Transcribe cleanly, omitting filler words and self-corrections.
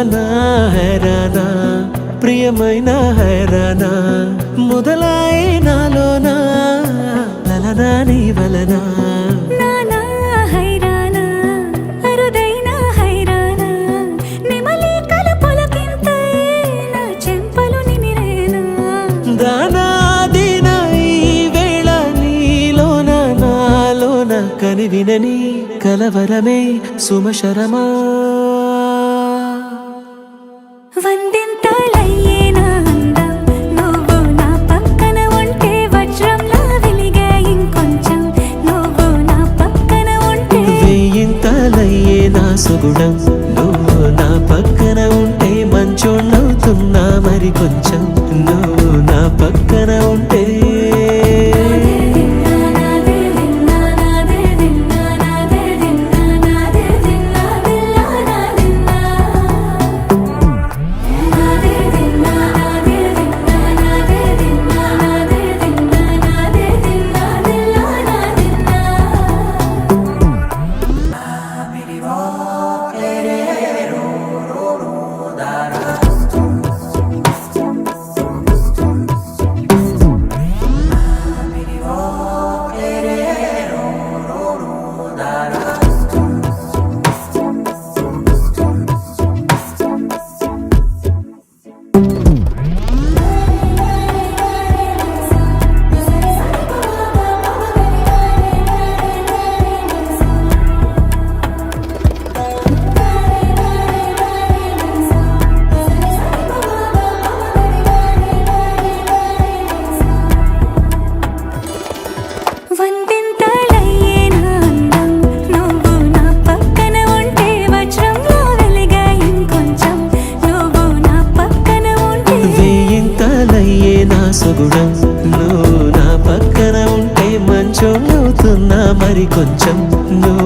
హైరానా హైరానా ప్రియమైన హైరానా మొదలాయి నాలోనా లలనా నీ వలనా నానా హైరానా అరుదైన హైరానా నెమలి కలపులకింతై నా చెంపలు నిమిరేనా దానాదిన ఈ వేళ నీలోన నాలోన కనివినని కలవరమే సుమశరమా వందింతలయ్యేనా అందం నువ్వు నా పక్కన ఉంటే వజ్రంలా వెలిగే ఇంకొంచెం నువ్వు నా పక్కన ఉంటే వేయింతలయ్యే నా సుగుణం నువ్వు నా పక్కన ఉంటే మంచోణ్ణవుతున్నా మరి కొంచెం నువ్వు నా పక్కన ఉంటే వందింతలయ్యేనా అందం నువ్వు నా పక్కన ఉంటే వజ్రంలా వెలిగే ఇంకొంచెం నువ్వు నా పక్కన ఉంటే వేయింతలయ్యే నా సుగుణం నువ్వు నా పక్కన ఉంటే మంచోణ్ణవుతున్నా మరి కొంచెం నువ్వు